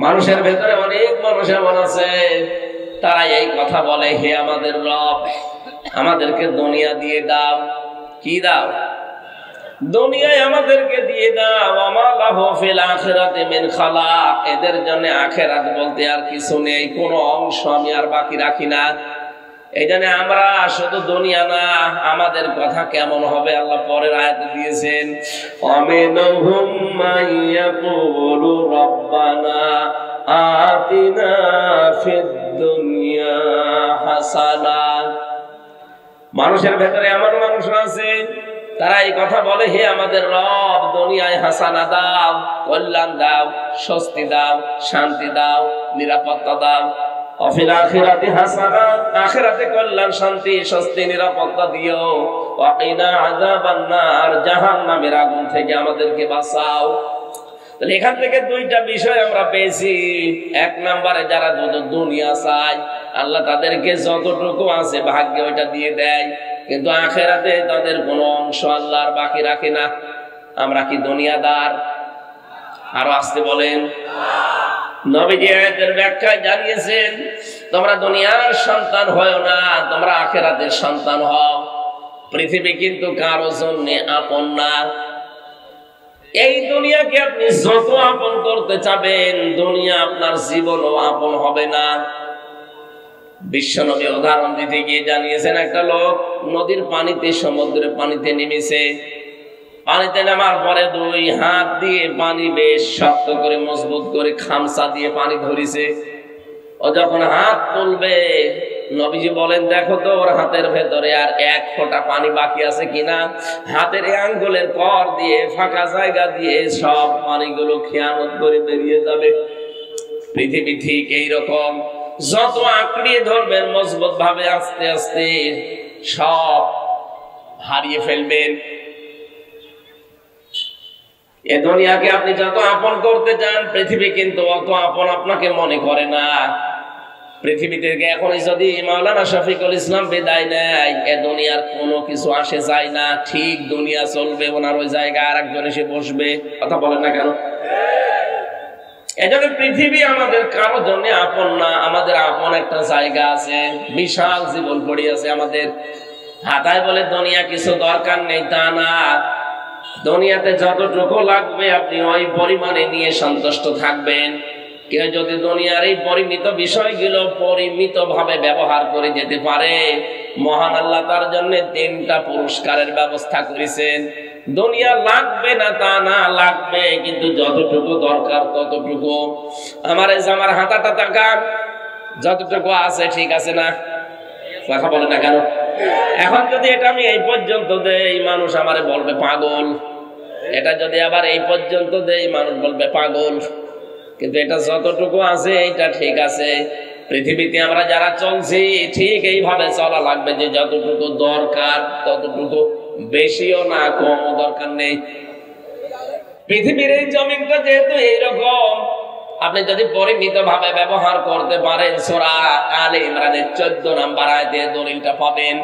মানুষের ভেতরে অনেক মানুষ এমন আছে, তারা এই কথা বলে, হে আমাদের রব, আমাদেরকে দুনিয়া দিয়ে দাও। কি দাও? দুনিয়ায় আমাদেরকে দিয়ে দাও। আমা লাহু ফিল আখিরাতি মিন খালাক। এদের জন্য আখিরাত বলতে আর কিছু নেই, কোনো অংশ আমি আর বাকি রাখি না। এই জন্য আমরা শুধু দুনিয়া না, আমাদের কথা কেমন হবে আল্লাহ পরের আয়াতে দিয়েছেন, আমিনহুম মাইয়াকুলু রব্বানা আতিনা ফিদ দুনিয়া হাসানা। মানুষের ভেতরে এমন মানুষ আছে, তারা এই কথা বলে, হে আমাদের রব, দুনিয়ায় হাসানা দাও, কল্যাণ দাও, স্বস্তি দাও, শান্তি দাও, নিরাপত্তা দাও। অফিল আখিরাতি হাসানা, আখিরাতে কল্যাণ, শান্তি, স্বস্তি, নিরাপত্তা দিও। ওয়াকিনা আযাবান নার, জাহান্নামের আগুন থেকে আমাদেরকে বাঁচাও। তাহলে এখান থেকে দুইটা বিষয় আমরা পেয়েছি। এক নম্বরে যারা দুনিয়া চায়, আল্লাহ তাদেরকে যতটুকু আছে ভাগ্যে ওইটা দিয়ে দেয়, কিন্তু আখিরাতে তাদের কোনো অংশ আল্লাহ আর বাকি রাখে না। আমরা কি দুনিয়াদার? আরো আসতে বলেন। নবীজি আয়াতের ব্যাখ্যায় জানিয়েছেন, তোমরা দুনিয়ার সন্তান হও না, তোমরা আখিরাতের সন্তান হও। পৃথিবী কিন্তু কারো জন্য আপন না। এই দুনিয়াকে আপনি যত আপন করতে চাবেন, দুনিয়া আপনার জীবনও আপন হবে না। বিশ্বনবী উদাহরণ দিতে গিয়ে জানিয়েছেন, একটা লোক নদীর পানিতে, সমুদ্রের পানিতে নেমেছে। পানিতে নামার পরে দুই হাত দিয়ে পানি বেশ শক্ত করে, মজবুত করে, খামচা দিয়ে পানি ধরেছে। ও যখন হাত তুলবে, নবীজি বলেন, দেখো তো ওর হাতের ভেতরে আর এক ফোঁটা পানি বাকি আছে কিনা। হাতের আঙ্গুলের কর দিয়ে, ফাঁকা জায়গা দিয়ে সব পানিগুলো খেয়ানত করে বেরিয়ে যাবে। পৃথিবী ঠিক এইরকম, যত আঁকড়িয়ে ধরবেন মজবুত ভাবে, আস্তে আস্তে সব হারিয়ে ফেলবেন। এ দুনিয়াকে আপনি যত আপন করতে চান, পৃথিবী কিন্তু অত আপন আপনাকে মনে করে না। পৃথিবী থেকে এখন যদি মাওলানা শফিকুল ইসলাম বিদায় নেয়, এ দুনিয়ার কোনো কিছু আসে যায় না। ঠিক দুনিয়া চলবে, ওনার ওই জায়গায় আর একজন এসে বসবে। কথা বলেন না কেন? এজন্য পৃথিবী আমাদের কারোর জন্য আপন না। আমাদের আপন একটা জায়গা আছে, বিশাল জীবন পড়ে আছে আমাদের হাতায়। বলে দুনিয়া কিছু দরকার নেই, তা না। দুনিয়াতে যতটুকু লাগবে আপনি ওই পরিমাণে নিয়ে সন্তুষ্ট থাকবেন। কেউ যদি দুনিয়ার এই পরিমিত বিষয়গুলো পরিমিত ভাবে ব্যবহার করে যেতে পারে, মহান আল্লাহ তার জন্য 3টা পুরস্কারের ব্যবস্থা করেছেন। দুনিয়া লাগবে না তা না, লাগবে, কিন্তু যতটুকু দরকার ততটুকু। আমার এই জামার হাতাটা তাকান, যতটুকু আছে ঠিক আছে না? কথা বলে না কেন? এখন যদি এটা আমি এই পর্যন্ত দেই, মানুষ আমারে বলবে পাগল। এটা যদি আবার এই পর্যন্ত দেই, মানুষ বলবে পাগল। কিন্তু এটা যতটুকু আছে এইটা ঠিক আছে। পৃথিবীতে আমরা যারা চলছি, ঠিক এইভাবে চলা লাগবে, যে যতটুকু দরকার ততটুকু, বেশিও না কমও দরকার নেই। পৃথিবীর এই জমিনটা যেহেতু এইরকম, আপনি যদি পরিমিত ভাবে ব্যবহার করতে পারেন, সূরা আলে ইমরানের 14 নম্বর আয়াতে দলিলটা পাবেন।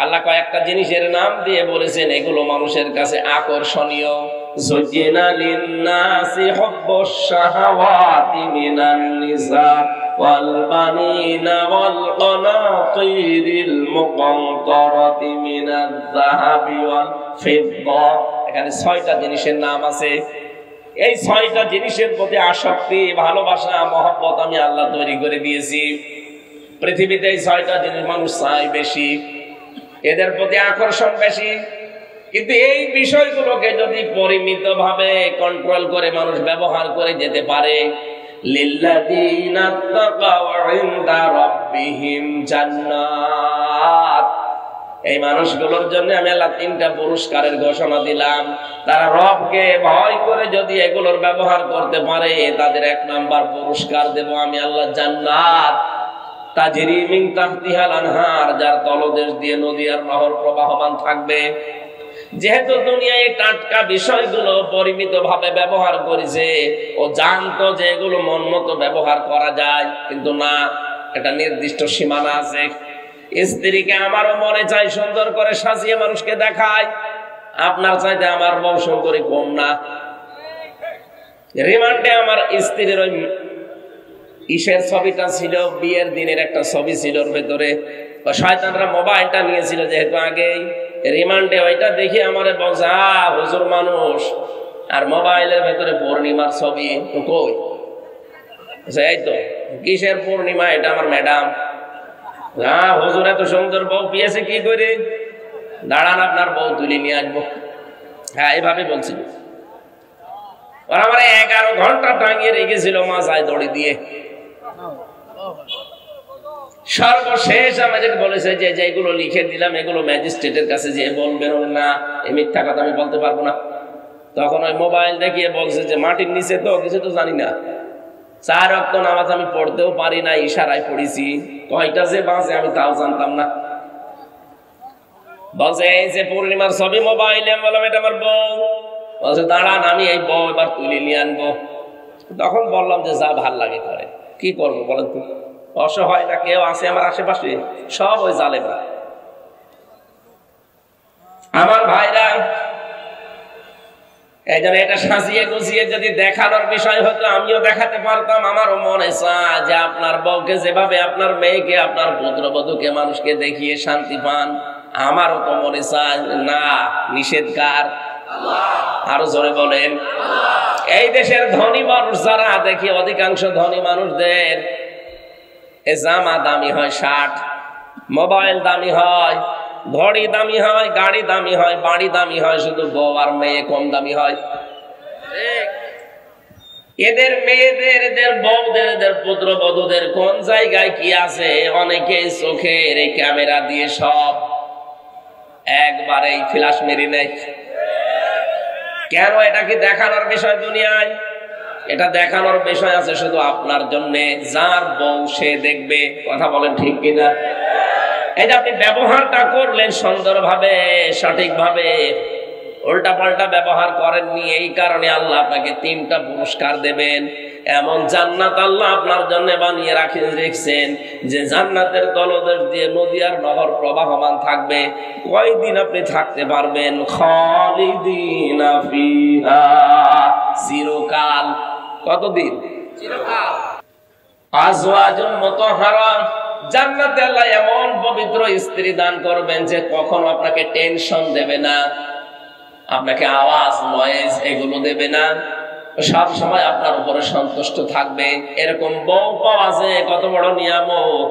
আল্লাহ কয়েকটা জিনিসের নাম দিয়ে বলেছেন, এগুলো মানুষের কাছে আকর্ষণীয়। যুজিনা লিন-নাসি হুব্বুশ শাহাওয়াতি মিনান নিসা ওয়াল বানিনা ওয়াল কানাতিরিল মুকানতারাতি মিনাজ যাহাবি ওয়াল ফিদ্দা। এখানে 6টা জিনিসের নাম আছে। এই 6টা জিনিসের প্রতি আসক্তি, ভালোবাসা, মহব্বত আমি আল্লাহ তৈরি করে দিয়েছি। পৃথিবীতে এই 6টা জিনিস মানুষ চায় বেশি, এদের প্রতি আকর্ষণ বেশি। কিন্তু এই বিষয়গুলোকে যদি পরিমিত ভাবে কন্ট্রোল করে মানুষ ব্যবহার করে যেতে পারে, লিল্লাযীনা তাকাউ ইনদা রাব্বিহিম জান্নাত, এই মানুষগুলোর জন্য আমি আল্লাহ 3টা পুরস্কারের ঘোষণা দিলাম। তারা রবকে ভয় করে যদি এগুলোর ব্যবহার করতে পারে, তাদের 1 নাম্বার পুরস্কার দেব আমি আল্লাহ, জান্নাত তাজরি মিন তাহতিহাল আনহার, যার তলদেশ দিয়ে নদী আর নহর প্রবাহমান থাকবে। যেহেতু দুনিয়ায় টাটকা বিষয়গুলো পরিমিত ভাবে ব্যবহার করেছে, ও জানতো যে এগুলো মন মতো ব্যবহার করা যায়, কিন্তু না, একটা নির্দিষ্ট সীমানা আছে। স্ত্রীকে আমারও মনে চাই সুন্দর করে সাজিয়ে মানুষকে দেখায়, আপনার চাইতে আমার বংশ করে কম না। রিমান্ডে আমার স্ত্রীর ওই ইসের ছবিটা ছিল, বিয়ের দিনের একটা ছবি ছিল ওর ভেতরে। শয়তানরা মোবাইলটা নিয়েছিল যেহেতু আগেই, রিমান্ডে ওইটা দেখি আমারে বলছে হুজুর মানুষ, আর মোবাইলের ভেতরে পূর্ণিমার ছবি। কই? এই তো কিসের পূর্ণিমা? এটা আমার ম্যাডাম। হুজুর এত সুন্দর বউ পেয়েছে কি করে? দাঁড়ান আপনার বউ তুলে নিয়ে আসবো। হ্যাঁ, এইভাবে বলছিল। ওরা আমার 11 ঘন্টা টাঙিয়ে রেখেছিল মাথায় দড়ি দিয়ে। সর্বশেষ আমাদেরকে বলেছে যে যেগুলো লিখে দিলাম এগুলো ম্যাজিস্ট্রেটের কাছে যে বলবেন। না, এই মিথ্যা কথা আমি বলতে পারবো না। তখন ওই মোবাইল দেখিয়ে বলছে যে মাটির নিচে তো কিছু তো জানি না, 4 ওয়াক্ত নামাজ আমি পড়তেও পারি না, ইশারায় পড়েছি, কয়টা যে বাজে আমি তাও জানতাম না। বলছে এই যে পূর্ণিমার ছবি মোবাইলে। আমি বললাম এটা আমার বউ। বলছে দাঁড়ান আমি এই বউ এবার তুলে নিয়ে আনবো। তখন বললাম যে যা ভাল লাগে করে, কি করবো বলেন তো? অসহায় না কেউ আছে আমার আশেপাশে? সব ওই জালেমরা। আমার ভাইরা, এই জন্য এটা সাজিয়ে গুছিয়ে যদি দেখানোর বিষয় হতো আমিও দেখাতে পারতাম। আমারও মনে চায় যে আপনার বউকে যেভাবে, আপনার মেয়েকে, আপনার পুত্রবধূকে মানুষকে দেখিয়ে শান্তি পান, আমারও তো মনে চায়। না, নিষেধ কার? আরো জোরে বলেন। এই দেশের ধনী মানুষ যারা দেখি, অধিকাংশ ধনী মানুষদের জামা দামি হয় 60, মোবাইল দামি হয়, ঘড়ি দামি হয়, গাড়ি দামি হয়, বাড়ি দামি হয়, শুধু বউ আর মেয়ে কম দামি হয়। এদের মেয়েদের, এদের বউদের, এদের পুত্রবধূদের কোন জায়গায় কি আছে? অনেকে চোখের এই ক্যামেরা দিয়ে সব একবারেই ফ্ল্যাশ মেরে নেয়। কেন? এটা কি দেখানোর বিষয় দুনিয়ায়? এটা দেখানোর বিষয় আছে শুধু আপনার জন্য। যার বউ সে দেখবে। কথা বলেন ঠিক কিনা? এই যে আপনি ব্যবহারটা করলেন সুন্দরভাবে, সঠিকভাবে, উল্টা পাল্টা ব্যবহার করেননি, এই কারণে আল্লাহ আপনাকে 3টা পুরস্কার দেবেন। এমন জান্নাত আল্লাহ আপনার জন্য বানিয়ে রেখেছেন যে জান্নাতের তলদেশ দিয়ে নদী আর নহর প্রবাহমান থাকবে। কয়দিন আপনি থাকতে পারবেন? খালিদিনা ফিহা, চিরকাল। কতদিন? চিরকাল। আজওয়াজুন মুতাহহারা, জান্নাতে আল্লাহ এমন পবিত্র স্ত্রী দান করবেন যে কখনো আপনাকে টেনশন দেবে না, আপনাকে আওয়াজ নয়েজ এগুলো দেবে না, সব সময় আপনার উপরে সন্তুষ্ট থাকবে। এরকম বউ পাওয়া যায় কত বড় নিয়ামত।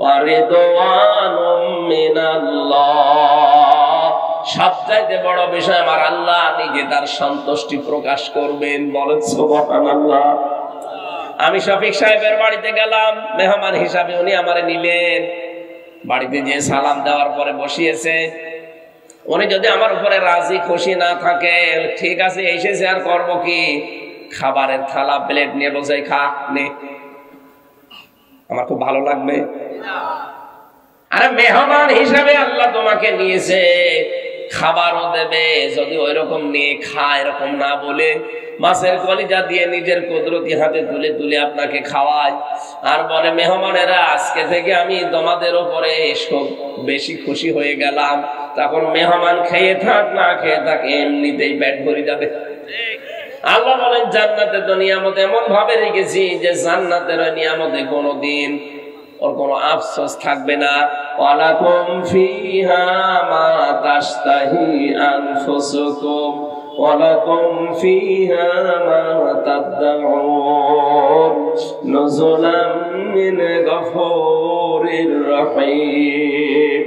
ওয়ারিদওয়ানুম মিনাল্লাহ, সবচাইতে বড় বিষয় আমার আল্লাহ নিজে তার সন্তুষ্টি প্রকাশ করবেন। বলেন সুবহানাল্লাহ। আমি শফিক সাহেবের বাড়িতে গেলাম মেহমান হিসাবে, উনি আমারে নিলেন। বাড়িতে যে সালাম দেওয়ার পরে বসিয়েছে। উনি যদি আমার উপরে রাজি খুশি না থাকে, ঠিক আছে এসেছে আর করবো কি, খাবারের থালা প্লেট নিয়ে বসে খা নে, আমার খুব ভালো লাগবে। আরে মেহমান হিসাবে আল্লাহ তোমাকে নিয়েছে, খাবারও দেবে, যদি ওই রকম নিয়ে খা এরকম না বলে মাছের কলিজা দিয়ে নিজের কুদরতি হাতে তুলে তুলে আপনাকে খাওয়ায়, আর বলে মেহমানেরা আজকে থেকে আমি তোমাদের উপরে বেশি খুশি হয়ে গেলাম। তখন মেহমান খেয়ে থাক না খেয়ে থাক এমনিতেই পেট ভরে যাবে। আল্লাহ বলেন জান্নাতের তো নিয়ামত এমন ভাবে রেখেছি যে জান্নাতের নিয়ামতে কোনোদিন ওর কোনো আফসোস থাকবে না। ওয়ালাকুম ফিহা মা তাশতাহি আনফুসুকুম ওয়ালাকুম ফিহা মা তাদউন নুজুলাম মিন গফুরির রহিম।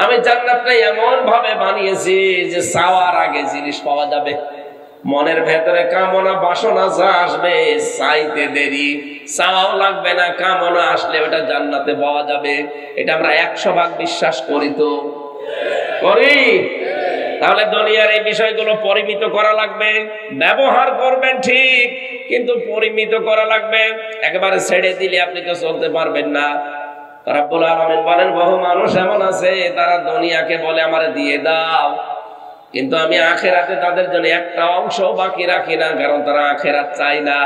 আমি জান্নাতটা এমন ভাবে বানিয়েছি যে চাওয়ার আগে জিনিস পাওয়া যাবে। মনের ভেতরে কামনা বাসনা যা আসবে চাইতে দেরি, চাওয়াও লাগবে না, কামনা আসলে ওটা জান্নাতে পাওয়া যাবে। এটা আমরা 100% বিশ্বাস করি। তো করি? তাহলে দুনিয়ার এই বিষয়গুলো পরিমিত করা লাগবে। ব্যবহার করবেন ঠিক, কিন্তু পরিমিত করা লাগবে। একেবারে ছেড়ে দিলে আপনি তো চলতে পারবেন না। রব্বুল আলামিন বলেন বহু মানুষ এমন আছে তারা দুনিয়াকে বলে আমারে দিয়ে দাও, কিন্তু আমি আখেরাতে তাদের জন্য একটা অংশ বাকি রাখি না, কারণ তারা আখেরাত চায় না।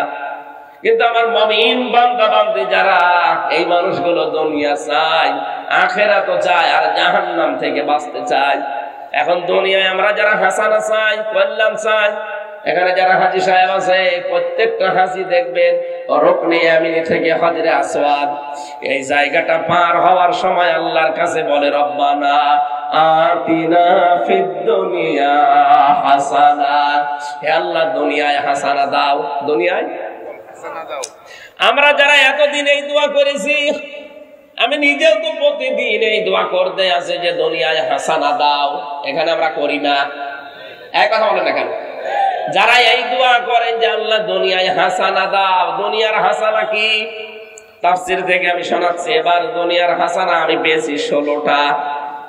কিন্তু আমার মুমিন বান্দা বান্দি যারা, এই মানুষগুলো দুনিয়া চায়, আখেরাতও চায়, আর জাহান্নাম থেকে বাঁচতে চায়। এখন দুনিয়ায় আমরা যারা হাসানা চাই, কল্যাণ চাই, এখানে যারা হাজী সাহেব আছে প্রত্যেকটা হাজী দেখবেন রুকনে ইয়ামিনী থেকে হাজরে আসওয়াদ এই জায়গাটা পার হওয়ার সময় আল্লাহর কাছে বলে রব্বানা আতিনা ফিদ দুনিয়া হাসানা, হে আল্লাহ দুনিয়ায় হাসানা দাও, দুনিয়ায় হাসানা দাও। আমরা যারা এতদিন এই দোয়া করেছি, আমি নিজেও তো প্রতিদিন এই দোয়া করতে আছে যে দুনিয়ায় হাসানা দাও, এখানে আমরা করি না। এক কথা বলেন না কেন? যারা এই দোয়া করেন যে আল্লাহ দুনিয়ায় হাসানা দাও, দুনিয়ার হাসানা কি? তাফসীর থেকে আমি শোনাচ্ছি, এবার দুনিয়ার হাসানা আমি পেয়েছি 16টা।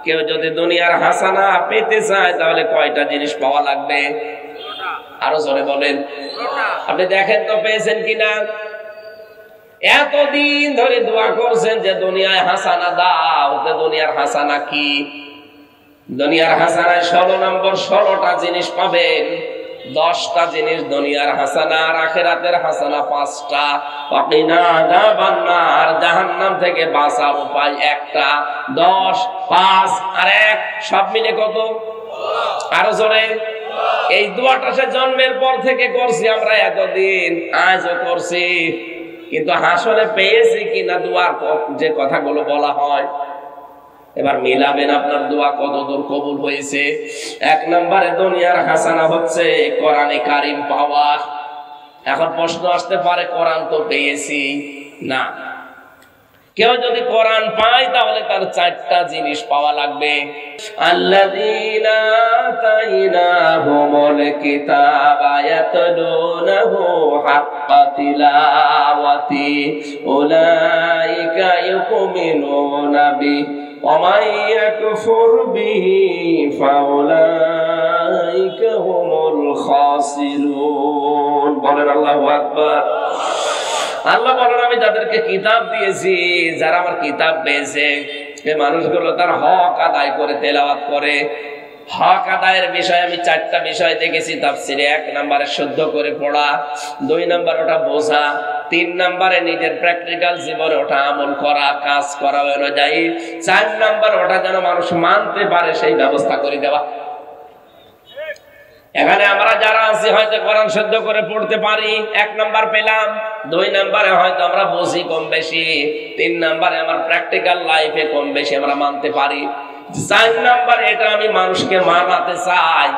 কেউ যদি দুনিয়ার হাসানা পেতে চায় তাহলে কয়টা জিনিস পাওয়া লাগবে? আরো জোরে বলেন। আপনি দেখেন তো পেয়েছেন কিনা। এতদিন ধরে দোয়া করছেন যে দুনিয়ায় হাসানা দাও, তো দুনিয়ার হাসানা কি? দুনিয়ার হাসানায় 16 নম্বর 16টা জিনিস পাবেন। 10টা জিনিস দুনিয়ার হাসানা, আর আখিরাতের হাসানা 5টা। ওয়াকিনা আযাবান্নার, জাহান্নাম থেকে বাঁচার উপায় 1টা। 10, 5 আর 1 সব মিলে কত? আরো জোরে। এই দোয়াটা সে জন্মের পর থেকে করছি আমরা এতদিন, আজও করছি, কিন্তু আসলে পেয়েছি কিনা দোয়ার যে কথাগুলো বলা হয়? এবার মিলাবেন আপনার দোয়া কতদূর কবুল হয়েছে। 1 নম্বরে দুনিয়ার হাসানা হচ্ছে কোরআনে কারিম পাওয়া। এখন প্রশ্ন আসতে পারে কোরআন তো পেয়েছি না, কেউ যদি কোরআন পায় তাহলে তার 4টা জিনিস পাওয়া লাগবে। আল্লাযীনা আতাইনাহুমুল কিতাবা ইয়াতলুনাহু হাক্কা তিলাওয়াতি উলাইকা ইউমিনুনা বিহি ওয়া মান ইয়াকফুর বিহি ফাউলাইকা হুমুল খাসিরুন। বলেন আল্লাহু আকবার। আল্লাহ বলেন আমি যাদেরকে কিতাব দিয়েছি, যারা আমার কিতাব পেয়েছে, এই মানুষগুলো তার হক আদায় করে তেলাওয়াত করে। হক আদায়ের বিষয়ে আমি 4টা বিষয় দেখেছি তাফসীরে। 1 নম্বরে শুদ্ধ করে পড়া, 2 নম্বরে ওটা বোঝা, 3 নম্বরে নিজের প্র্যাকটিক্যাল জীবনে ওটা আমল করা, কাজ করা অনুযায়ী, 4 নম্বরে ওটা যেন মানুষ মানতে পারে সেই ব্যবস্থা করে দেওয়া। এখানে আমরা যারা আছি হয়তো কোরআন শুদ্ধ করে পড়তে পারি, 1 নাম্বার পেলাম। 2 নম্বরে হয়তো আমরা বুঝি কম বেশি, 3 নম্বরে আমার প্র্যাকটিক্যাল লাইফে কম বেশি আমরা মানতে পারি। 4 নম্বর এটা আমি মানুষকে মানাতে চাই,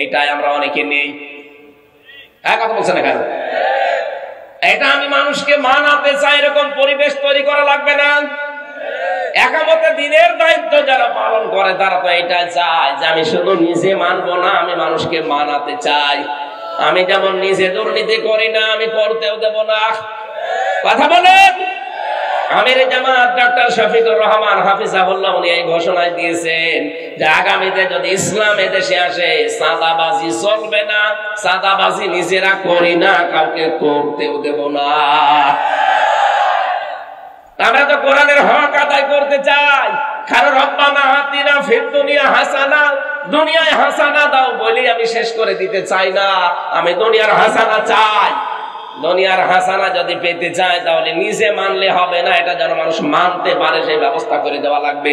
এইটাই আমরা অনেকে নেই। কথা বলছেন না কেন? এটা আমি মানুষকে মানাতে চাই, এরকম পরিবেশ তৈরি করা লাগবে না? একামতে দিনের দায়িত্ব যারা পালন করে তারা তো এটা চায় যে আমি শুধু নিজে মানবো না, আমি মানুষকে মানাতে চাই। আমি যেমন নিজে দুর্নীতি করি না, আমি করতেও দেব না। কথা বলেন। আমির জামাত ডক্টর শফিকুর রহমান হাফিজাহুল্লাহ উনি এই ঘোষণা দিয়েছেন যে আগামীতে যদি ইসলাম এদেশে আসে সাদাবাজি চলবে না, সাদাবাজি নিজেরা করি না, কাউকে করতেও দেব না। আমরা তো কোরআনের হক আদায় করতে চাই, কারণ রব্বানা আতিনা ফিদ দুনিয়া হাসানা, দুনিয়ায় হাসানা দাও বলি আমি শেষ করে দিতে চাই না। আমি দুনিয়ার হাসানা চাই। দুনিয়ার হাসানা যদি পেতে চায় তাহলে নিজে মানলে হবে না, এটা যেন মানুষ মানতে পারে সেই ব্যবস্থা করে দেওয়া লাগবে।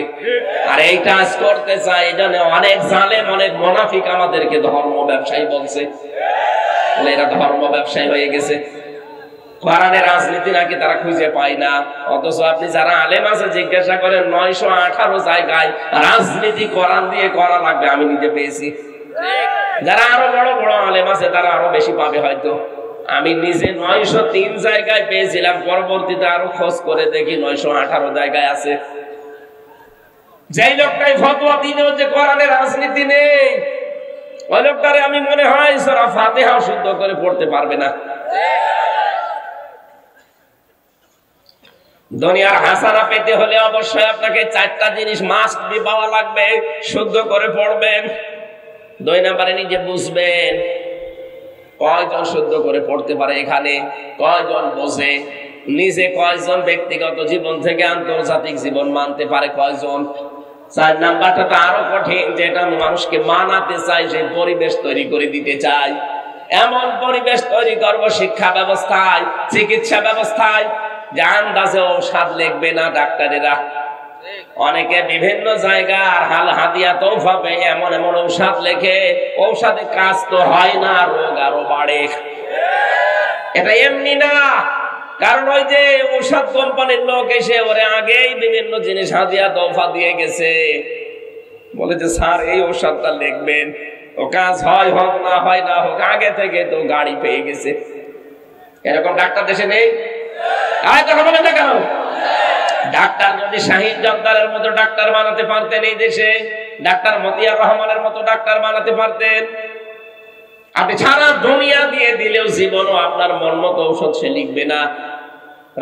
আর এই কাজ করতে চাই, এই জন্য অনেক জালেম, অনেক মুনাফিক আমাদেরকে ধর্ম ব্যবসায়ী বলছে। এরা ধর্ম ব্যবসায়ী হয়ে গেছে। কোরআনের রাজনীতি নাকি তারা খুঁজে পায় না, অথচ আপনি যারা আলেম আছে জিজ্ঞাসা করেন 918 জায়গায় রাজনীতি কোরআন দিয়ে করা লাগবে, আমি নিজে পেয়েছি। যারা আরো বড় বড় আলেম আছে তারা আরো বেশি পাবে হয়তো। আমি নিজে 903 জায়গায় পেয়েছিলাম, পরবর্তীতে আরো খোঁজ করে দেখি 918 জায়গায় আছে। যেই লোকটাই ফতোয়া দিল যে কোরআনের রাজনীতি নেই, ওই লোকটারে আমি মনে হয় সূরা ফাতিহা শুদ্ধ করে পড়তে পারবে না। দুনিয়ার হাসানা পেতে হলে অবশ্যই আপনাকে 4টা জিনিস মাস্ট বি পাওয়া লাগবে। শুদ্ধ করে পড়বেন। 2 নম্বরে নিজে বুঝবেন কয়জন শুদ্ধ করে পড়তে পারে, এখানে কয়জন বোঝে, নিজে কয়জন ব্যক্তিগত জীবন থেকে আন্তর্জাতিক জীবন মানতে পারে কয়জন। 4 নাম্বারটা তো আরো কঠিন, যেটা আমি মানুষকে মানাতে চাই, সেই পরিবেশ তৈরি করে দিতে চাই। এমন পরিবেশ তৈরি করব শিক্ষা ব্যবস্থায়, চিকিৎসা ব্যবস্থায়, যে আন্দাজে ঔষধ লিখবে না ডাক্তারেরা, অনেকে বিভিন্ন জায়গার হাল হাদিয়া তৌফা পেয়ে এমন এমন ঔষধ লেখে, ঔষধে কাজ তো হয় না, রোগ আরো বাড়ে। এটা এমনি না, কারণ ওই যে ঔষধ কোম্পানির লোক এসে ওরে আগেই বিভিন্ন জিনিস হাদিয়া তৌফা দিয়ে গেছে, বলে যে স্যার এই ঔষধটা লিখবেন, ও কাজ হয় হোক না হয় না হোক, আগে থেকে তো গাড়ি পেয়ে গেছে। এরকম ডাক্তার দেশে নেই? কথা বলেন না কেন? ডাক্তার যদি শাহিদ জর্দারের মতো ডাক্তার বানাতে পারতেন এই দেশে, ডাক্তার মতিয়ার রহমানের মতো ডাক্তার বানাতে পারতেন, আপনি সারা দুনিয়া দিয়ে দিলেও জীবনও আপনার মন মতো ঔষধ সে লিখবে না।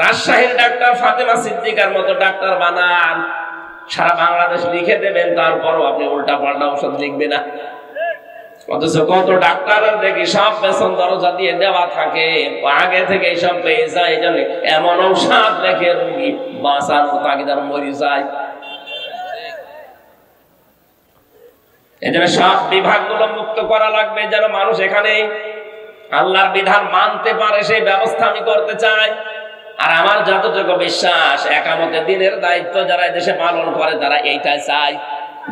রাজশাহীর ডাক্তার ফাতেমা সিদ্দিকার মতো ডাক্তার বানান, সারা বাংলাদেশ লিখে দেবেন, তারপরও আপনি উল্টা পাল্টা ঔষধ লিখবে না। অথচ কত ডাক্তার দেখি সব বেতন দরজা দিয়ে দেওয়া থাকে, আগে থেকে সব পেয়ে যায়, এই জন্য এমন ঔষধ লেখে রোগী বাঁচানোর তাগিদার মরে যায়। এজন্য সব বিভাগগুলো মুক্ত করা লাগবে, যেন মানুষ এখানে আল্লাহর বিধান মানতে পারে, সেই ব্যবস্থা আমি করতে চাই। আর আমার যতটুকু বিশ্বাস, একামতে দিনের দায়িত্ব যারা দেশে পালন করে তারা এইটাই চায়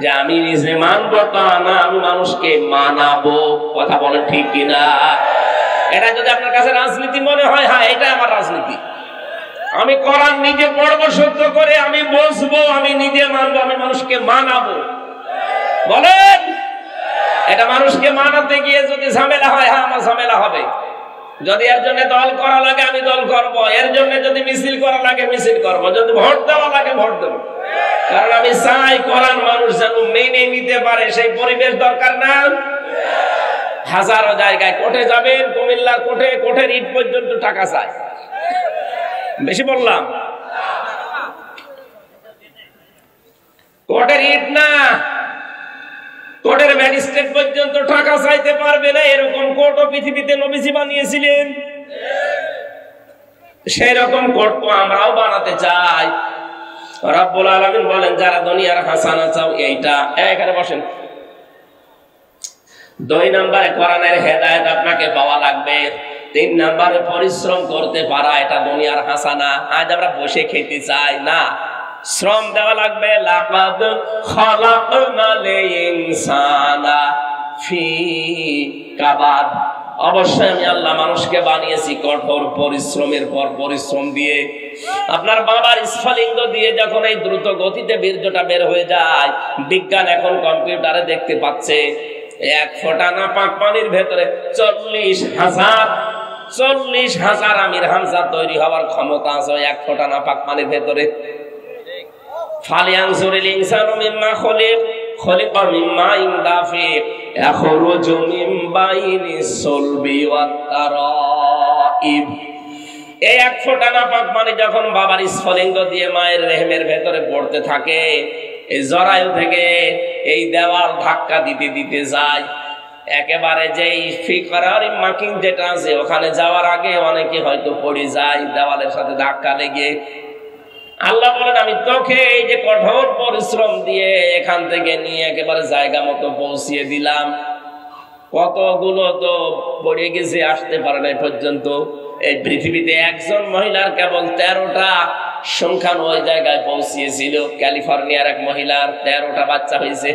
যে আমি নিজে মানবো তা না, আমি মানুষকে মানাবো। কথা বলেন ঠিক কিনা? এটা যদি আপনার কাছে রাজনীতি মনে হয়, হ্যাঁ এটা আমার রাজনীতি, আমি কোরআন নিজে পড়বো সহ্য করে, আমি বসবো, আমি নিজে মানবো, আমি মানুষকে মানাবো। বলেন, এটা মানুষকে মানাতে গিয়ে যদি ঝামেলা হয়, হ্যাঁ আমার ঝামেলা হবে। যদি এর জন্য দল করা লাগে আমি দল করব, এর জন্য যদি মিছিল করা লাগে মিছিল করব, যদি ভোট দেওয়া লাগে ভোট দেব। কারণ আমি চাই কোরআন মানুষ যেন মেনে নিতে পারে, সেই পরিবেশ দরকার না? হাজারো জায়গায় কোর্টে যাবেন, কুমিল্লার কোর্টে, কোর্টের ইট পর্যন্ত টাকা চায়। বেশি বললাম? কোর্টের ইট না, কোর্টের ম্যাজিস্ট্রেট পর্যন্ত টাকা চাইতে পারবে না, এরকম কোর্টও পৃথিবীতে নবীজি বানিয়েছিলেন। সেই রকম কোর্ট তো আমরাও বানাতে চাই। রব্বুল আলামিন বলেন, যারা দুনিয়ার হাসানা চাও, এইটা এখানে বসেন। 2 নম্বরে কোরআনের হেদায়েত আপনাকে পাওয়া লাগবে। 3 নম্বরে পরিশ্রম করতে পারা, এটা দুনিয়ার হাসানা। আজ আমরা বসে খেতে চাই না, শ্রম দেওয়া লাগবে। লাকাদ খালাকনাল ইনসানা ফি কাবাদ, অবশ্যই আমি আল্লাহ মানুষকে বানিয়েছি কঠোর পরিশ্রমের পর পরিশ্রম দিয়ে। আপনার বাবার স্ফলিঙ্গ দিয়ে যখন এই দ্রুত গতিতে বীর্যটা বের হয়ে যায়, বিজ্ঞান এখন কম্পিউটারে দেখতে পাচ্ছে 1 ফোঁটা নাপাক পানির ভেতরে 40,000 আমির হামজা তৈরি হওয়ার ক্ষমতা আছে 1 ফোঁটা নাপাক পানির ভেতরে। ফালিয়ানজুরিল ইনসানু মিম্মা খলিকা মিন মাইন দাফিক ইয়াখরুজু মিন বাইনিস সুলবি ওয়াত তারাইব। এই 1 ফোঁটা নাপাক পানি যখন বাবার স্ফলিঙ্গ দিয়ে মায়ের রেহেমের ভেতরে পড়তে থাকে, এই জরায়ু থেকে এই দেওয়াল ধাক্কা দিতে দিতে যায়, একেবারে যেই ফিকরারি মাকিং যেটা আছে ওখানে যাওয়ার আগে অনেকে হয়তো পড়ে যায় দেওয়ালের সাথে ধাক্কা লেগে। আল্লাহ বলেন, আমি তোকে এই যে কঠোর পরিশ্রম দিয়ে এখান থেকে নিয়ে একেবারে জায়গা মতো পৌঁছিয়ে দিলাম। কতগুলো তো পড়ে গেছে, আসতে পারে না পর্যন্ত। এই পৃথিবীতে একজন মহিলার কেবল 13টা সংখ্যান ওই জায়গায় পৌঁছিয়েছিল। ক্যালিফোর্নিয়ার এক মহিলার 13টা বাচ্চা হয়েছে,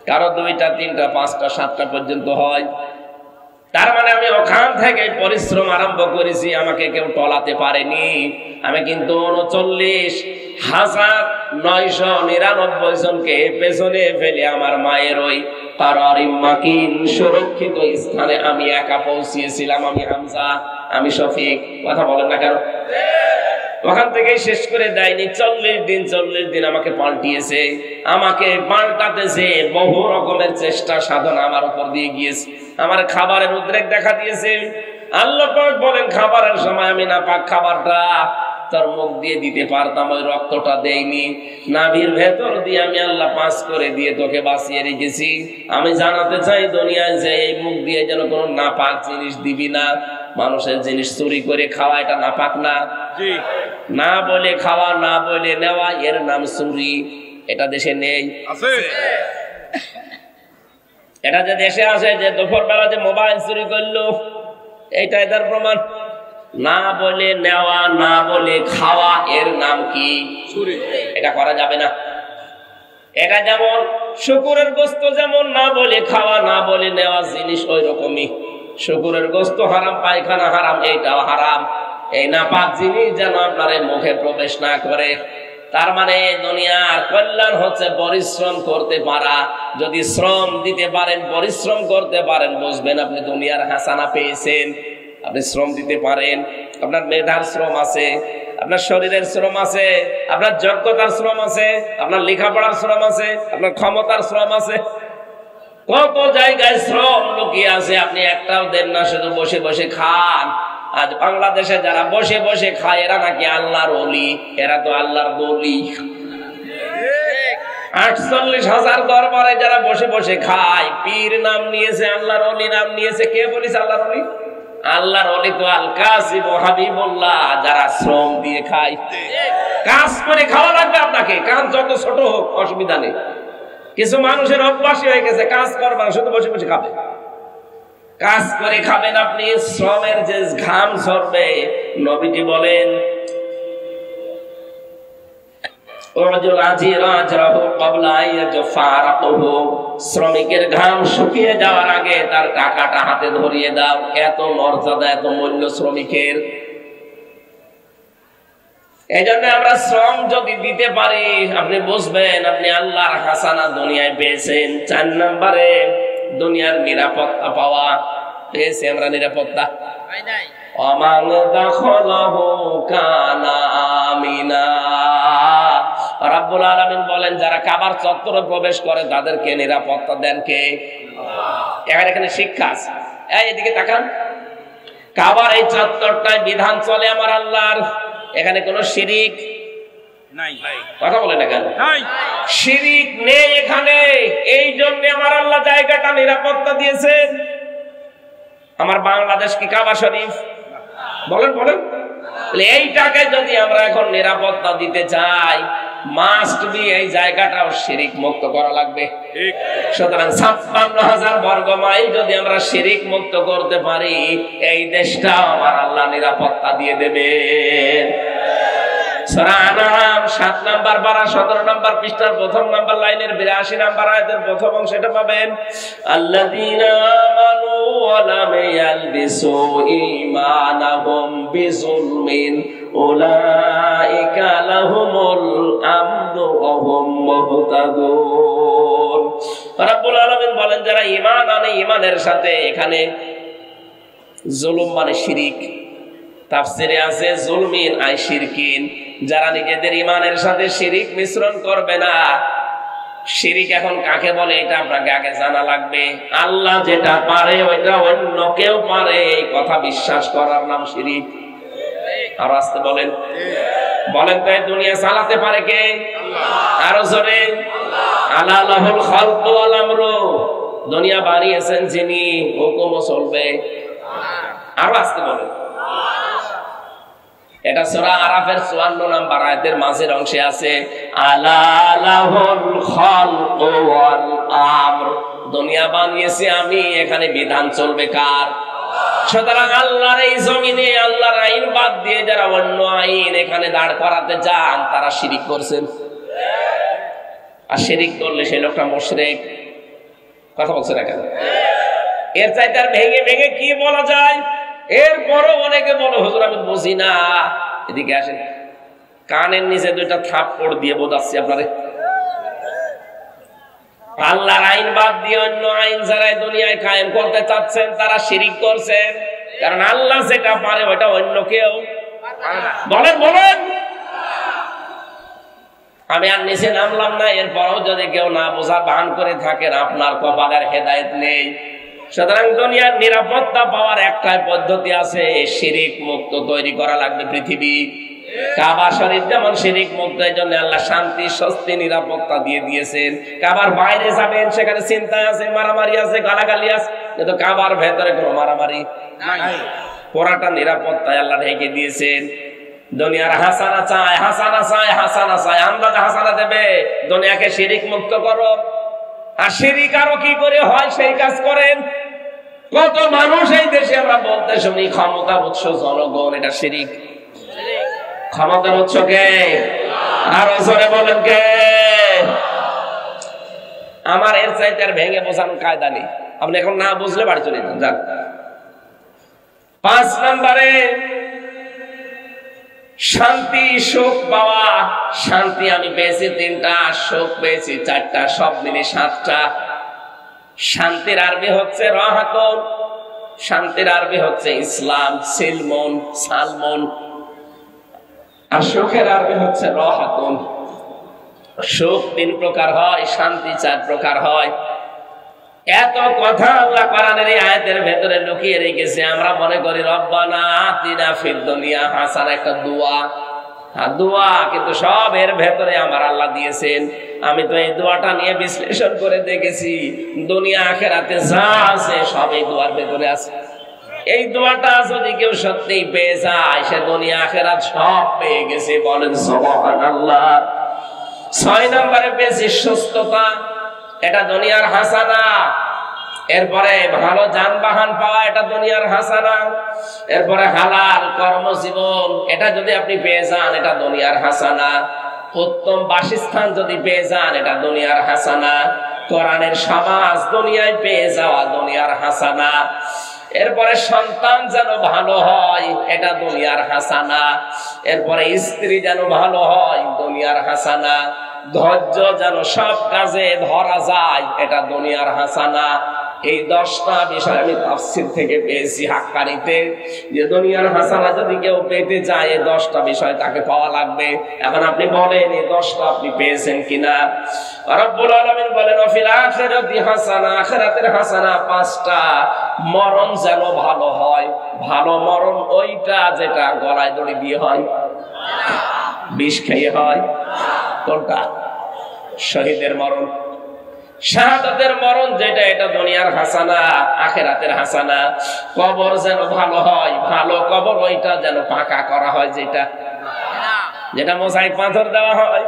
কারো 2টা 3টা 5টা 7টা পর্যন্ত হয়। তার মানে আমি ওখান থেকে পরিশ্রম আরম্ভ করেছি, আমাকে কেউ টলাতে পারেনি। আমি কিন্তু 39,999 জনকে পেছনে ফেলে আমার মায়ের ওই কারারিম মাকিন সুরক্ষিত স্থানে আমি একা পৌঁছিয়েছিলাম। আমি হামজা, আমি শফিক। কথা বলেন না কেন? ওখান থেকে শেষ করে দেয়নি। 40 দিন আমাকে পাল্টিয়েছে, আমাকে পাল্টাতেছে। বহু রকমের চেষ্টা সাধনা আমার উপর দিয়ে গিয়েছে। আমার খাবারের উদ্রেক দেখা দিয়েছে। আল্লাহ পাক বলেন, খাবারের সময় আমি নাপাক খাবারটা তোর মুখ দিয়ে দিতে পারতাম, ওই রক্তটা দেইনি। নাভির ভেতর দিয়ে আমি আল্লাহ পাস করে দিয়ে তোকে বাঁচিয়ে রেখেছি। আমি জানাতে চাই দুনিয়ায় যে এই মুখ দিয়ে যেন কোনো নাপাক জিনিস দিবি না। মানুষের জিনিস চুরি করে খাওয়া এটা নাপাক না? না বলে খাওয়া, না বলে নেওয়া, এর নাম চুরি। এটা দেশে নেই? এটা যে দেশে আছে, যে দুপুর বেলা যে মোবাইল চুরি করলো, এইটা এটার প্রমাণ। না বলে নেওয়া, না বলে খাওয়া, এর নাম কি? এটা করা যাবে না। এটা যেমন শুকুরের গোশত, যেমন না বলে খাওয়া, না বলে নেওয়া জিনিস ওই রকমই। শুকুরের গোশত হারাম, পায়খানা হারাম, এইটাও হারাম। এই নাপাক জিনিস যেন আপনার মুখে প্রবেশ না করে। তার মানে দুনিয়ার কল্যাণ হচ্ছে পরিশ্রম করতে পারা। যদি শ্রম দিতে পারেন, পরিশ্রম করতে পারেন, বুঝবেন আপনি দুনিয়ার হাসানা পেয়েছেন। আপনি শ্রম দিতে পারেন, আপনার মেধার শ্রম আছে, আপনার শরীরের শ্রম আছে, আপনার যোগ্যতার শ্রম আছে, আপনার লেখাপড়ার শ্রম আছে, আপনার ক্ষমতার শ্রম আছে। কত জায়গায় শ্রম লুকিয়ে আছে, আপনি একটাও দেন না, শুধু বসে বসে খান। আজ বাংলাদেশে যারা বসে বসে খায় এরা নাকি আল্লাহর ওলি, এরা তো আল্লাহর বলি। 48,000 দরবারে যারা বসে বসে খায়, পীর নাম নিয়েছে, আল্লাহর ওলি নাম নিয়েছে। কে বলিস আল্লাহর ওলি? আল্লাহর ওলি তো আল কাসিম ও হাবিবুল্লাহ, যারা শ্রম দিয়ে খায়। কাজ করে খাওয়া লাগবে আপনাকে, কাজ যত ছোট হোক অসুবিধা নেই। কিছু মানুষের অভ্যাসই হয়ে গেছে কাজ করবে না, শুধু বসে বসে খাবে। কাজ করে খাবেন আপনি, শ্রমের যে ঘাম ঝরবে, নবীজি বলেন শ্রমিকের ঘাম শুকিয়ে যাওয়ার আগে তার টাকাটা হাতে ধরিয়ে দাও। এত মর্যাদা, এত মূল্য শ্রমিকের। এই জন্য আমরা শ্রম যদি দিতে পারি, আপনি বুঝবেন আপনি আল্লাহর হাসানা দুনিয়ায় পেয়েছেন। 4 নম্বরে দুনিয়ার নিরাপত্তা পাওয়া পেয়েছি আমরা। নিরাপত্তা অমান দাখলাহু কানা আমিনা। রাব্বুল আলামিন বলেন যারা কাবার চত্বরে প্রবেশ করে তাদেরকে নিরাপত্তা দেন কে? এখানে শিক্ষা আছে। এদিকে তাকান, কাবার এই চত্বরটায় বিধান চলে আমার আল্লাহর। এখানে কোনো শিরিক নাই। কথা বলে না কেন? শিরিক নেই এখানে। এই জন্য আমার আল্লাহ জায়গাটা নিরাপত্তা দিয়েছেন। আমার বাংলাদেশ কি কাবা শরীফ? বলেন বলেন। এইটাকে যদি আমরা এখন নিরাপত্তা দিতে চাই, মাস্ট বি এই জায়গাটাও শিরিক মুক্ত করা লাগবে। সুতরাং 56,000 বর্গ মাইল যদি আমরা শিরিক মুক্ত করতে পারি, এই দেশটাও আমার আল্লাহ নিরাপত্তা দিয়ে দেবেন। সূরা আনআম 7 নাম্বার পারা 17 নাম্বার পৃষ্ঠার প্রথম নাম্বার লাইনের 82 নাম্বার আয়াতের প্রথম অংশটা পাবেন। আল্লাযীনা আমানু ওয়া লাম ইয়ালবিসু ঈমানাহুম বিযুলমিন উলাইকা লাহুমুল আমনু ওয়া হুম মুহতাদুন। রাব্বুল আলামিন বলেন যারা ঈমান আনে, ঈমানের সাথে এখানে জুলুম মানে শিরিক, তাফসিরে আছে জুলমিন আই শিরকিন, যারা নিজেদের ঈমানের সাথে শিরিক মিশ্রণ করবে না। শিরিক এখন কাকে বলে এটা আপনাকে আগে জানা লাগবে। আল্লাহ যেটা পারে ওইটা অন্য কেউ পারে, এই কথা বিশ্বাস করার নাম শিরিক। আর আসতে বলেন বলেন তো এই দুনিয়া চালাতে পারে কে? আরো জোরে আল্লাহ। লাহুল খালকু ওয়াল আমরু, দুনিয়া বানিয়েছেন যিনি, হুকুমও চলবে। আরো আসতে বলেন। এটা সূরা আরাফের 54 নাম্বার আয়াতের মাঝের অংশে আছে আলা লাহুল খালকু ওয়াল আমর। দুনিয়া বানিয়েছি আমি, এখানে বিধান চলবে কার? সুতরাং আল্লাহর এই জমিনে আল্লাহর আইন বাদ দিয়ে যারা অন্য আইন এখানে দাঁড় করাতে চান তারা শিরিক করছেন। আর শিরিক করলে সেই লোকটা মুশরিক। কথা বলছে না কেন? এর চাইতে আর ভেঙে ভেঙে কি বলা যায়? এরপরও অনেকে বলে হুজুর আমি বুঝি না। এদিকে আসেন, কানের নিচে 2টা থাপ্পড় দিয়ে বোঝাচ্ছি আপনারে। আল্লাহর আইন বাদ দিয়ে অন্য আইন যারা দুনিয়ায় কায়েম করতে চাচ্ছেন তারা শিরিক করছেন। কারণ আল্লাহ যেটা পারে ওটা অন্য কেউ বলেন বলেন। আমি আর নিচে নামলাম না, এরপরও যদি কেউ না বোঝার ভান করে থাকেন আপনার কপালের হেদায়েত নেই। সুতরাং দুনিয়ার নিরাপত্তা পাওয়ার একটাই পদ্ধতি আছে, শিরিক মুক্ত তৈরি করা লাগবে পৃথিবী। কাবা শরীফ যেমন শিরিক মুক্ত, এই জন্য আল্লাহ শান্তি স্বস্তি নিরাপত্তা দিয়ে দিয়েছেন। কাবার বাইরে যাবেন সেখানে চিন্তা আছে, মারামারি আছে, গালাগালি আছে, কিন্তু কাবার ভেতরে কোনো মারামারি নাই। পুরাটা নিরাপত্তায় আল্লাহ ঢেকে দিয়েছেন। দুনিয়ার হাসানা চায়, হাসানা চায়, হাসানা চায়, আন্দাজ হাসানা দেবে। দুনিয়াকে শিরিক মুক্ত করো। আর শিরিক আরো কি করে হয় সেই কাজ করেন। কত মানুষ এই দেশে আমরা বলতে শুনি ক্ষমতার উৎস জনগণ, এটা শিরিক। ক্ষমতার উৎস কে? আরো জোরে বলেন কে? আমার এর চাইতে আর ভেঙে বোঝানোর কায়দা নেই, আপনি এখন না বুঝলে বাড়ি চলে যান। 5 নম্বরে শান্তি সুখ পাওয়া। শান্তি আমি পেয়েছি 3টা, সুখ পেয়েছি 4টা, সব মিলে 7টা। শান্তির আরবি হচ্ছে রাহাতুন, শান্তির আরবি হচ্ছে ইসলাম, সিলমন, সালমন। আর সুখের আরবি হচ্ছে রাহাতুন। সুখ 3 প্রকার হয়, শান্তি 4 প্রকার হয়। এত কথা আল্লাহ কোরআনের এই আয়াতের ভেতরে লুকিয়ে রেখেছে। আমরা মনে করি রব্বানা আতিনা ফিদ দুনিয়া হাসানা, একটা দোয়া, দোয়া, কিন্তু সব এর ভেতরে আমার আল্লাহ দিয়েছেন। আমি তো এই দোয়াটা নিয়ে বিশ্লেষণ করে দেখেছি, দুনিয়া আখিরাতে যা আছে সব এই দোয়ার ভেতরে আছে। এই দোয়াটা যদি কেউ সত্যি পেয়ে যায়, সে দুনিয়া আখিরাত সব পেয়ে গেছে। বলেন সুবহানাল্লাহ। 6 নম্বরে পেয়েছি সুস্থতা, এটা দুনিয়ার হাসানা। এরপরে ভালো যানবাহন পাওয়া, এটা দুনিয়ার হাসানা। এরপরে হালাল কর্মজীবন, এটা যদি আপনি পেয়ে যান, এটা দুনিয়ার হাসানা। উত্তম বাসস্থান যদি পেয়ে যান, এটা দুনিয়ার হাসানা। কোরআনের সমাজ দুনিয়ায় পেয়ে যাওয়া দুনিয়ার হাসানা। এরপরে সন্তান যেন ভালো হয়, এটা দুনিয়ার হাসানা। এরপরে স্ত্রী যেন ভালো হয়, দুনিয়ার হাসানা। ধৈর্য যেন সব কাজে ধরা যায়, এটা দুনিয়ার হাসানা। এই 10টা বিষয় আমি তাফসীর থেকে পেয়েছি হাক্কানিতে, যে দুনিয়ার হাসানা যদি কেউ পেতে চায়, এই 10টা বিষয় তাকে পাওয়া লাগবে। এখন আপনি বলেন এই 10টা আপনি পেয়েছেন কিনা? রব্বুল আলামিন বলেন ওয়াফিল আখিরাতি হাসানা, আখিরাতের হাসানা 5টা। মরণ যেন ভালো হয়। ভালো মরণ ওইটা যেটা গলায় দড়ি দিয়ে হয়, বিষ খেয়ে হয়। কোনটা? শহীদের মরণ, শাহাদাতের মরণ যেটা, এটা দুনিয়ার হাসানা, আখিরাতের হাসানা। কবর যেন ভালো হয়, ভালো কবর ওইটা যেন পাকা করা হয়, যেটা মোজাইক পাথর দেওয়া হয়।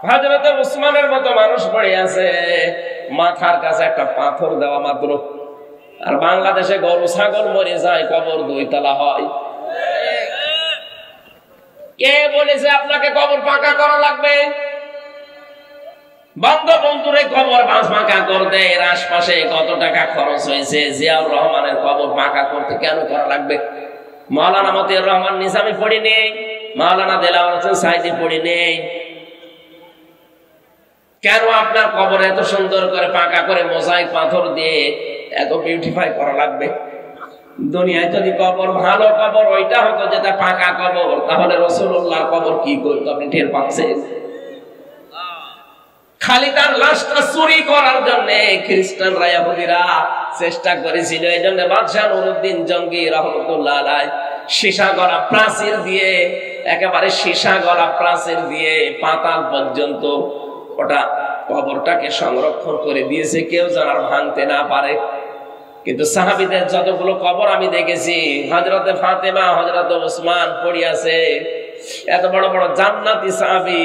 হযরত উসমানের মতো মানুষ পড়ে আছে, মাথার কাছে একটা পাথর দেওয়া মাত্র। আর বাংলাদেশে গরু ছাগল মরে যায়, কবর 2 তলা হয়। কে বলেছে আপনাকে কবর পাকা করা লাগবে? বঙ্গবন্ধুর কবর পাকা করতে এর আশপাশে কত টাকা খরচ হয়েছে। জিয়াউর রহমানের কবর পাকা করতে কেন করা লাগবে? মাওলানা মতিউর রহমান নিজামী পড়ি নেই, মাওলানা দেলাওয়ার হোসেন সাইদি পড়ি নেই। কেন আপনার কবর এত সুন্দর করে পাকা করে মোজাইক পাথর দিয়ে এত বিউটিফাই করা লাগবে? দুনিয়ায় যদি কবর ভালো কবর ওইটা হতো যেটা পাকা কবর, তাহলে রাসূলুল্লাহর কবর কি করতো আপনি টের পাচ্ছেন? খালি তার লাশটা চুরি করার জন্য খ্রিস্টানরা ইহুদিরা চেষ্টা করেছিল। এই জন্য বাদশাহ নুরউদ্দিন জঙ্গি রহমতুল্লাহ আলাইহি সীসা গলা প্রাচীর দিয়ে, একেবারে সীসা গলা প্রাচীর দিয়ে পাতাল পর্যন্ত ওটা কবরটাকে সংরক্ষণ করে দিয়েছে, কেউ যেন আর ভাঙতে না পারে। কিন্তু সাহাবীদের যতগুলো কবর আমি দেখেছি, হযরতে ফাতেমা, হযরতে ওসমান পড়ে আছে। এত বড় বড় জান্নাতি সাহাবী,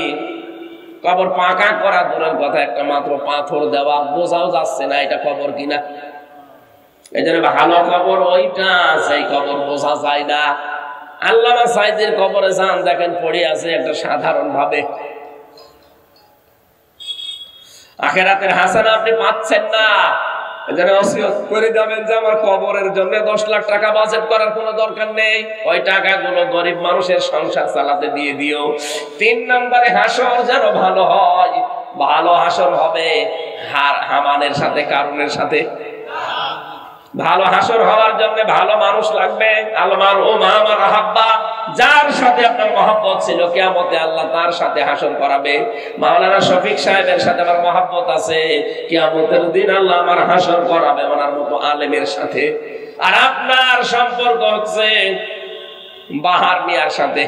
কবর পাকা করা দূরের কথা, একটা মাত্র পাথর দেওয়া, বোঝাও যাচ্ছে না এটা কবর কিনা। এই জন্য ভালো কবর ওইটা, সেই কবর বোঝা যায় না। আল্লামা সাইদির কবরে যান, দেখেন পড়ে আছে একটা সাধারণ ভাবে। আখিরাতের হাসানা আপনি পাচ্ছেন না। এজন্য ওসিয়ত করে যাবেন যে আমার কবরের জন্য 10 লাখ টাকা বাজেট করার কোনো দরকার নেই, ওই টাকাগুলো গরিব মানুষের সংসার চালাতে দিয়ে দিও। 3 নম্বরে হাসর যেন ভালো হয়। ভালো হাসর হবে হামানের সাথে, কারুনের সাথে। ভালো হাসর হওয়ার জন্য ভালো মানুষ লাগবে। আলমার ও মামার আহাব্বা, যার সাথে আপনার মহব্বত ছিল, কিয়ামতে আল্লাহ তার সাথে হাসর করাবে। মাওলানা শফিক সাহেবের সাথে আমার মহব্বত আছে, কিয়ামতের দিন আল্লাহ আমার হাসর করাবে ওনার মতো আলেমের সাথে। আর আপনার সম্পর্ক হচ্ছে বাহার মিয়ার সাথে,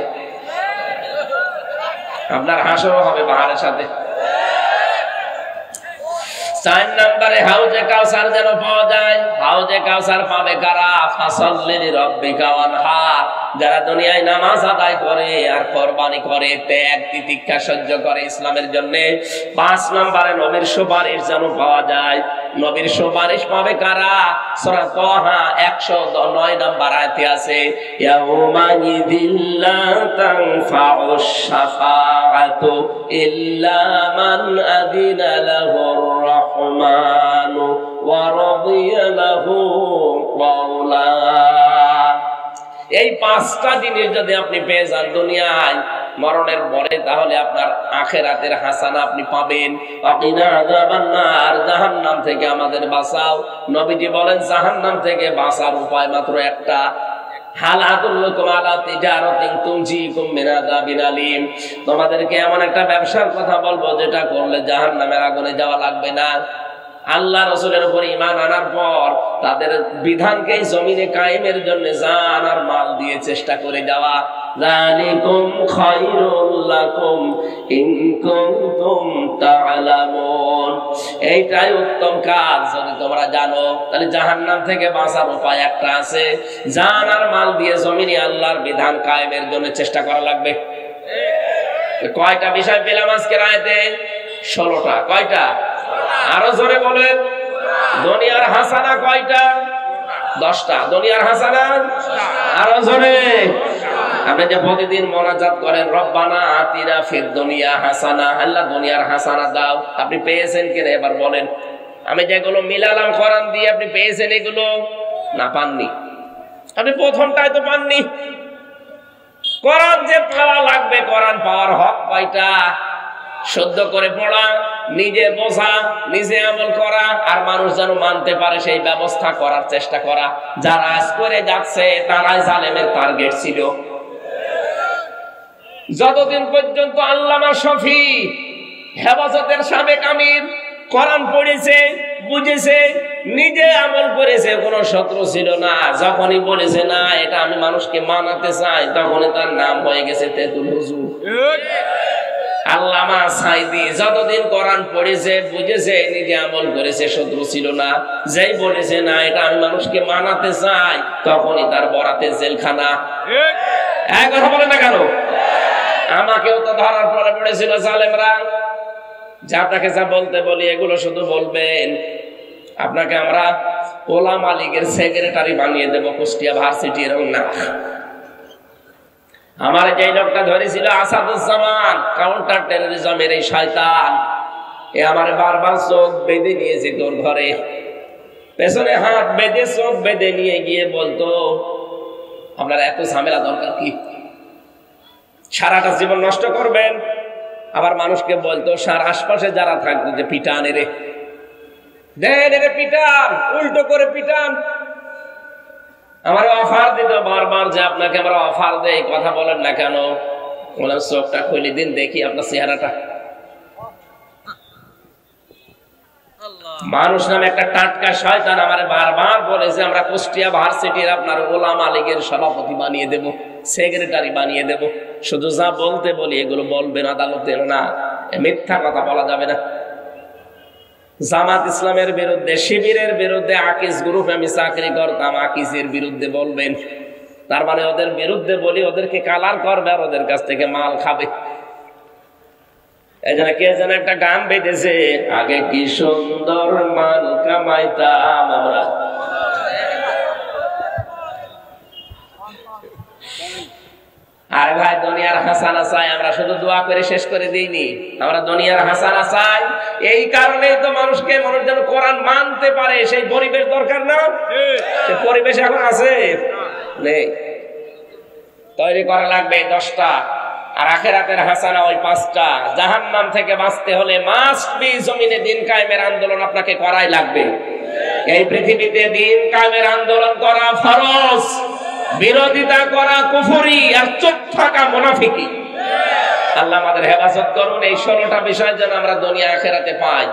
আপনার হাসর হবে বাহারের সাথে। 4 নম্বরে হাউজে কাউসার যেন পাওয়া যায়। হাউজে কাউসার পাবে কারা? ফাসাল্লি লিরাব্বিকা ওয়ানহার। যারা দুনিয়ায় নামাজ আদায় করে আর কোরবানি করে, ত্যাগ তিতিক্ষা সহ্য করে ইসলামের জন্য, 5 নম্বরে নবীর সুপারিশ যেন পাওয়া যায়। নবীর সুপারিশ পাবে কারা? সূরা তাহা 109 নম্বর আয়াতে আছে, ইয়াউমা ইযিল্লা তানফাউশ শাফাআতু ইল্লা মান আযিনা লাহুর রাহমানু ওয়া রাদিয়া লাহু কাওলা। এই 5টা জিনিস যদি আপনি পেয়ে যান দুনিয়ায় মরণের পরে, তাহলে আপনার আখিরাতের হাসানা আপনি পাবেন। ওয়াকিনা আযাবান্নার, জাহান্নাম থেকে আমাদের বাঁচাও। নবীজি বলেন জাহান্নাম থেকে বাঁচার উপায় মাত্র একটা, হাল আদুল্লুকুম আলা তিজারাতিন তুনজিকুম মিন আযাবিন আলীম। তোমাদেরকে এমন একটা ব্যবসার কথা বলবো যেটা করলে জাহান্নামের আগুনে যাওয়া লাগবে না। আল্লাহ রাসূলের উপর ঈমান আনার পর তাদের বিধানকে জমিনে কায়েমের জন্য জান আর মাল দিয়ে চেষ্টা করে যাওয়া। যালিকুম খায়রুল লাকুম ইন কুনতুম তা'লামুন, এইটাই উত্তম কাজ যদি তোমরা জানো। তাহলে জাহান্নাম থেকে বাঁচার উপায় একটা আছে, জান আর মাল দিয়ে জমিনে আল্লাহর বিধান কায়েমের জন্য চেষ্টা করা লাগবে। কয়টা বিষয় পেলাম আজকের আয়াতে? 16টা। কয়টা? আরো জোরে বলেন। দুনিয়ার হাসানা কয়টা? 10টা। দুনিয়ার হাসানা আরো জোরে। আপনি যে প্রতিদিন মোনাজাত করেন, রব্বানা আতিনা ফিদ দুনিয়া হাসানা, আল্লাহ দুনিয়ার হাসানা দাও, আপনি পেয়েছেন কিনা এবার বলেন। আমি যেগুলো মিলালাম কোরআন দিয়ে, আপনি পেয়েছেন এগুলো? না, পাননি। আপনি প্রথমটাই তো পাননি। কোরআন যে পাওয়া লাগবে, কোরআন পাওয়ার হক কয়টা? শুদ্ধ করে পড়া, নিজে বোঝা, নিজে আমল করা, আর মানুষ যেন মানতে পারে সেই ব্যবস্থা করার চেষ্টা করা। যারা আজ করে যাচ্ছে তারাই জালেমের টার্গেট ছিল। যতদিন পর্যন্ত আল্লামা শফি হেফাজতের সাবেক আমির কোরআন পড়েছে, বুঝেছে, নিজে আমল করেছে, কোনো শত্রু ছিল না। যখনই বলেছে না এটা আমি মানুষকে মানাতে চাই, তখনই তার নাম হয়ে গেছে তেতুল হুজুর। আল্লামা সাইদি যতদিন কোরআন পড়েছে, বুঝেছে, নিজে আমল করেছে, শত্রু ছিল না। যেই বলেছে না এটা আমি মানুষকে মানাতে চাই, তখনই তার বরাতে জেলখানা। এক কথা বলে না কেন? আমাকেও তো ধরার পরে পড়েছিল জালেমরা। যা আপনাকে যা বলতে বলি এগুলো শুধু বলবেন। আপনাকে আমরা ওলামা লীগের সেক্রেটারি বানিয়ে দেব, কুষ্টিয়া ভার্সিটির। না, আমার যে লোকটা ধরেছিল আসাদুজ্জামান, কাউন্টার টেরোরিজমের এই শয়তান, এ আমার বারবার চোখ বেঁধে নিয়েছে তোর ঘরে, পেছনে হাত বেঁধে চোখ বেঁধে নিয়ে গিয়ে বলতো আপনার এত ঝামেলা দরকার কি? সারাটা জীবন নষ্ট করবেন। আবার মানুষকে বলতো সার আশপাশে যারা থাকতো যে পিটান, এরে দেন, এরে পিটান, উল্টো করে পিটান। আমার অফার দিত বারবার যে আপনাকে আমরা অফার দেই, কথা বলেন না কেন? বললাম চোখটা খুলে দিন দেখি আপনার চেহারাটা। মানুষ নামে একটা টাটকা শয়তান আমার বারবার বলেছে আমরা কুষ্টিয়া ভার্সিটির আপনার ওলামা লীগের সভাপতি বানিয়ে দেব, সেক্রেটারি বানিয়ে দেব। শুধু যা বলতে বলি এগুলো বলবেন আদালতে, না মিথ্যা কথা বলা যাবে না। জামাত ইসলামের বিরুদ্ধে, শিবিরের বিরুদ্ধে, আকিজ গ্রুপে আমি চাকরি করতাম, আকিজের বিরুদ্ধে বলবেন, তার মানে ওদের বিরুদ্ধে বলি ওদেরকে কালার করবে আর ওদের কাছ থেকে মাল খাবে। এই জন্য কে যেন একটা গান বেঁধেছে, আগে কি সুন্দর মাল কামাইতাম আমরা। আরে ভাই, দুনিয়ার হাসানা চাই আমরা, শুধু দোয়া করে শেষ করে দিইনি। আমরা দুনিয়ার হাসানা চাই, এই কারণেই তো মানুষ যেন কোরআন মানতে পারে সেই পরিবেশ দরকার না? সে পরিবেশ এখন আছে নেই, তৈরি করা লাগবে 10টা। আর আখিরাতের হাসানা ওই 5টা। জাহান্নাম থেকে বাঁচতে হলে মাস্ট বি জমিনে দিন কায়েমের আন্দোলন আপনাকে করাই লাগবে। এই পৃথিবীতে দিন কায়েমের আন্দোলন করা ফরজ, বিরোধিতা করা কুফরি, আর চুপ থাকা মুনাফিকি। আল্লাহ আমাদের হেফাজত করুন। এই 16টা বিষয় যেন আমরা দুনিয়া আখিরাতে পাই।